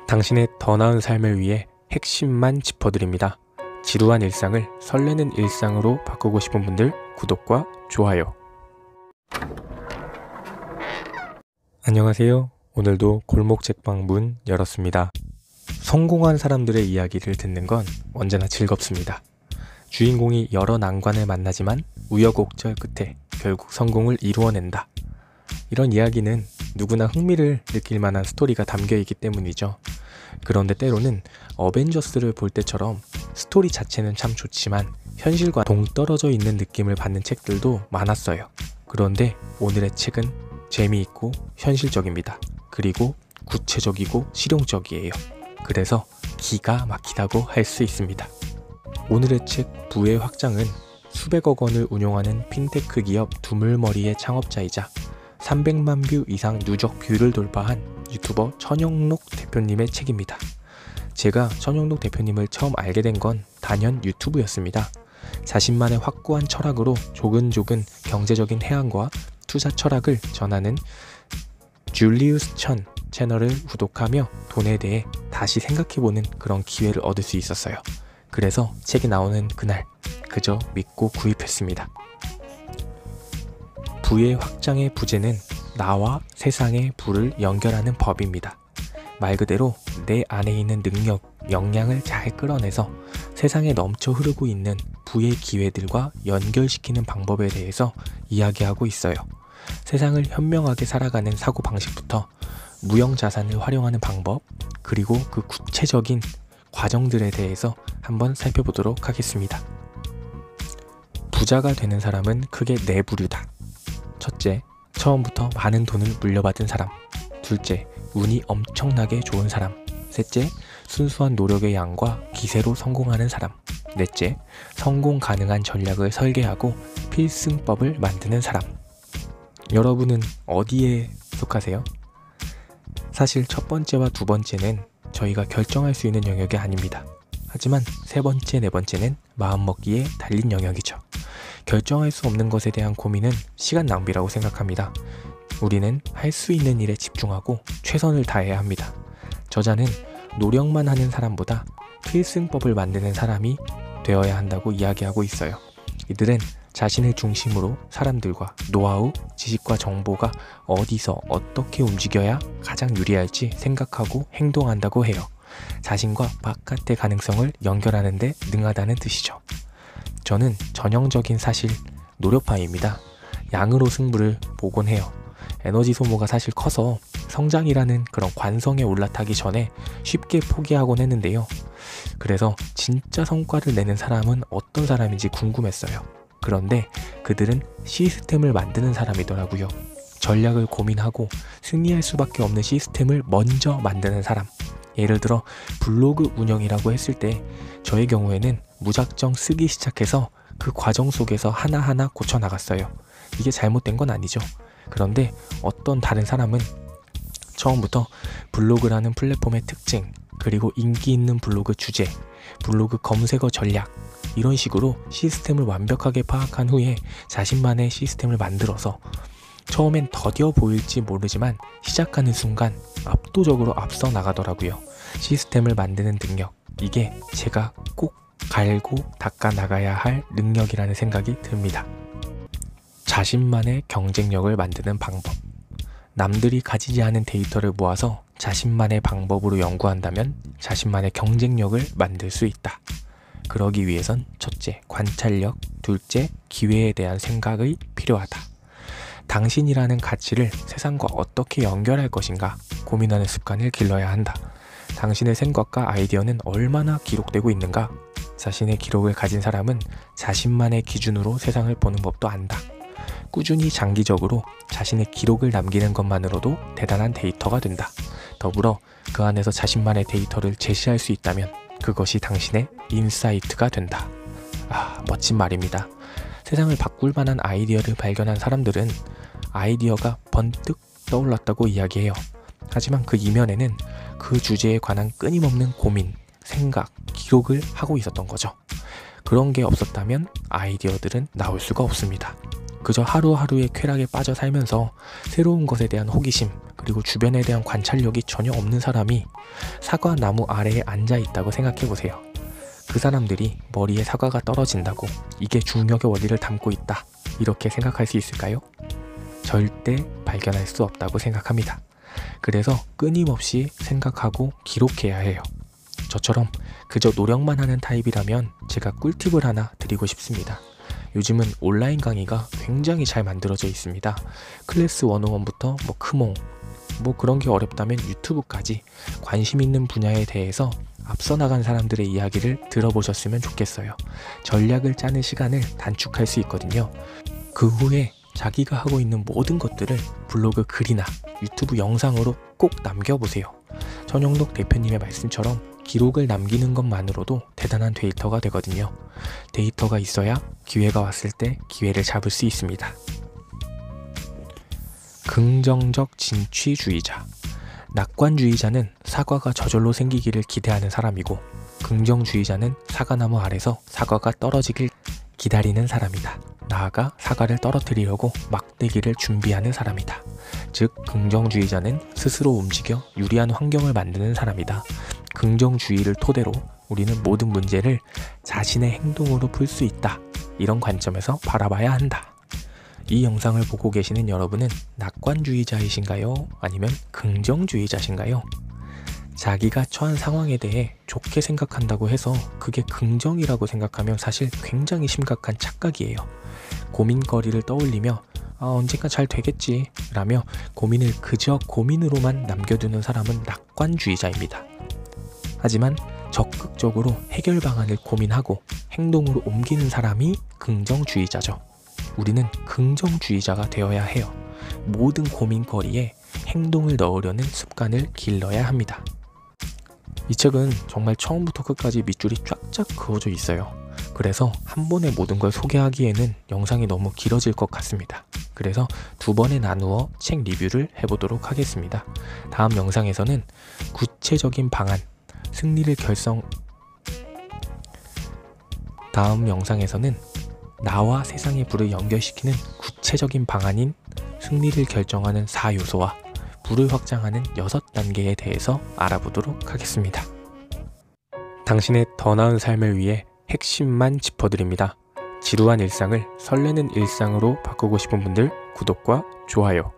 당신의 더 나은 삶을 위해 핵심만 짚어드립니다. 지루한 일상을 설레는 일상으로 바꾸고 싶은 분들 구독과 좋아요. 안녕하세요. 오늘도 골목 책방 문 열었습니다. 성공한 사람들의 이야기를 듣는 건 언제나 즐겁습니다. 주인공이 여러 난관을 만나지만 우여곡절 끝에 결국 성공을 이루어낸다. 이런 이야기는 누구나 흥미를 느낄 만한 스토리가 담겨있기 때문이죠. 그런데 때로는 어벤져스를 볼 때처럼 스토리 자체는 참 좋지만 현실과 동떨어져 있는 느낌을 받는 책들도 많았어요. 그런데 오늘의 책은 재미있고 현실적입니다. 그리고 구체적이고 실용적이에요. 그래서 기가 막히다고 할 수 있습니다. 오늘의 책 부의 확장은 수백억 원을 운용하는 핀테크 기업 두물머리의 창업자이자 300만 뷰 이상 누적 뷰를 돌파한 유튜버 천영록 대표님의 책입니다. 제가 천영록 대표님을 처음 알게 된 건 단연 유튜브였습니다. 자신만의 확고한 철학으로 조근조근 경제적인 해안과 투자 철학을 전하는 줄리우스 천 채널을 구독하며 돈에 대해 다시 생각해보는 그런 기회를 얻을 수 있었어요. 그래서 책이 나오는 그날 그저 믿고 구입했습니다. 부의 확장의 부제는 나와 세상의 부를 연결하는 법입니다. 말 그대로 내 안에 있는 능력, 역량을 잘 끌어내서 세상에 넘쳐 흐르고 있는 부의 기회들과 연결시키는 방법에 대해서 이야기하고 있어요. 세상을 현명하게 살아가는 사고방식부터 무형자산을 활용하는 방법, 그리고 그 구체적인 과정들에 대해서 한번 살펴보도록 하겠습니다. 부자가 되는 사람은 크게 네 부류다. 첫째, 처음부터 많은 돈을 물려받은 사람. 둘째, 운이 엄청나게 좋은 사람. 셋째, 순수한 노력의 양과 기세로 성공하는 사람. 넷째, 성공 가능한 전략을 설계하고 필승법을 만드는 사람. 여러분은 어디에 속하세요? 사실 첫 번째와 두 번째는 저희가 결정할 수 있는 영역이 아닙니다. 하지만 세 번째, 네 번째는 마음먹기에 달린 영역이죠. 결정할 수 없는 것에 대한 고민은 시간 낭비라고 생각합니다. 우리는 할 수 있는 일에 집중하고 최선을 다해야 합니다. 저자는 노력만 하는 사람보다 필승법을 만드는 사람이 되어야 한다고 이야기하고 있어요. 이들은 자신을 중심으로 사람들과 노하우, 지식과 정보가 어디서 어떻게 움직여야 가장 유리할지 생각하고 행동한다고 해요. 자신과 바깥의 가능성을 연결하는 데 능하다는 뜻이죠. 저는 전형적인 사실 노력파입니다. 양으로 승부를 보곤 해요. 에너지 소모가 사실 커서 성장이라는 그런 관성에 올라타기 전에 쉽게 포기하곤 했는데요. 그래서 진짜 성과를 내는 사람은 어떤 사람인지 궁금했어요. 그런데 그들은 시스템을 만드는 사람이더라고요. 전략을 고민하고 승리할 수밖에 없는 시스템을 먼저 만드는 사람. 예를 들어 블로그 운영이라고 했을 때 저의 경우에는 무작정 쓰기 시작해서 그 과정 속에서 하나하나 고쳐나갔어요. 이게 잘못된 건 아니죠. 그런데 어떤 다른 사람은 처음부터 블로그라는 플랫폼의 특징, 그리고 인기 있는 블로그 주제, 블로그 검색어 전략, 이런 식으로 시스템을 완벽하게 파악한 후에 자신만의 시스템을 만들어서 처음엔 더뎌 보일지 모르지만 시작하는 순간 압도적으로 앞서 나가더라고요. 시스템을 만드는 능력, 이게 제가 꼭 갈고 닦아 나가야 할 능력이라는 생각이 듭니다. 자신만의 경쟁력을 만드는 방법. 남들이 가지지 않은 데이터를 모아서 자신만의 방법으로 연구한다면 자신만의 경쟁력을 만들 수 있다. 그러기 위해선 첫째, 관찰력, 둘째, 기회에 대한 생각이 필요하다. 당신이라는 가치를 세상과 어떻게 연결할 것인가 고민하는 습관을 길러야 한다. 당신의 생각과 아이디어는 얼마나 기록되고 있는가? 자신의 기록을 가진 사람은 자신만의 기준으로 세상을 보는 법도 안다. 꾸준히 장기적으로 자신의 기록을 남기는 것만으로도 대단한 데이터가 된다. 더불어 그 안에서 자신만의 데이터를 제시할 수 있다면 그것이 당신의 인사이트가 된다. 멋진 말입니다. 세상을 바꿀 만한 아이디어를 발견한 사람들은 아이디어가 번뜩 떠올랐다고 이야기해요. 하지만 그 이면에는 그 주제에 관한 끊임없는 고민, 생각, 기록을 하고 있었던 거죠. 그런 게 없었다면 아이디어들은 나올 수가 없습니다. 그저 하루하루의 쾌락에 빠져 살면서 새로운 것에 대한 호기심 그리고 주변에 대한 관찰력이 전혀 없는 사람이 사과나무 아래에 앉아 있다고 생각해보세요. 그 사람들이 머리에 사과가 떨어진다고 이게 중력의 원리를 담고 있다 이렇게 생각할 수 있을까요? 절대 발견할 수 없다고 생각합니다. 그래서 끊임없이 생각하고 기록해야 해요. 저처럼 그저 노력만 하는 타입이라면 제가 꿀팁을 하나 드리고 싶습니다. 요즘은 온라인 강의가 굉장히 잘 만들어져 있습니다. 클래스 101부터 크몽, 그런 게 어렵다면 유튜브까지 관심 있는 분야에 대해서 앞서 나간 사람들의 이야기를 들어보셨으면 좋겠어요. 전략을 짜는 시간을 단축할 수 있거든요. 그 후에 자기가 하고 있는 모든 것들을 블로그 글이나 유튜브 영상으로 꼭 남겨보세요. 전영록 대표님의 말씀처럼 기록을 남기는 것만으로도 대단한 데이터가 되거든요. 데이터가 있어야 기회가 왔을 때 기회를 잡을 수 있습니다. 긍정적 진취주의자. 낙관주의자는 사과가 저절로 생기기를 기대하는 사람이고, 긍정주의자는 사과나무 아래서 사과가 떨어지길 기다리는 사람이다. 나아가 사과를 떨어뜨리려고 막대기를 준비하는 사람이다. 즉, 긍정주의자는 스스로 움직여 유리한 환경을 만드는 사람이다. 긍정주의를 토대로 우리는 모든 문제를 자신의 행동으로 풀 수 있다. 이런 관점에서 바라봐야 한다. 이 영상을 보고 계시는 여러분은 낙관주의자이신가요? 아니면 긍정주의자신가요? 자기가 처한 상황에 대해 좋게 생각한다고 해서 그게 긍정이라고 생각하면 사실 굉장히 심각한 착각이에요. 고민거리를 떠올리며 언젠가 잘 되겠지 라며 고민을 그저 고민으로만 남겨두는 사람은 낙관주의자입니다. 하지만 적극적으로 해결 방안을 고민하고 행동으로 옮기는 사람이 긍정주의자죠. 우리는 긍정주의자가 되어야 해요. 모든 고민거리에 행동을 넣으려는 습관을 길러야 합니다. 이 책은 정말 처음부터 끝까지 밑줄이 쫙쫙 그어져 있어요. 그래서 한 번에 모든 걸 소개하기에는 영상이 너무 길어질 것 같습니다. 그래서 2번에 나누어 책 리뷰를 해보도록 하겠습니다. 다음 영상에서는 구체적인 방안, 다음 영상에서는 나와 세상의 불을 연결시키는 구체적인 방안인 승리를 결정하는 4요소와 불을 확장하는 6단계에 대해서 알아보도록 하겠습니다. 당신의 더 나은 삶을 위해 핵심만 짚어드립니다. 지루한 일상을 설레는 일상으로 바꾸고 싶은 분들 구독과 좋아요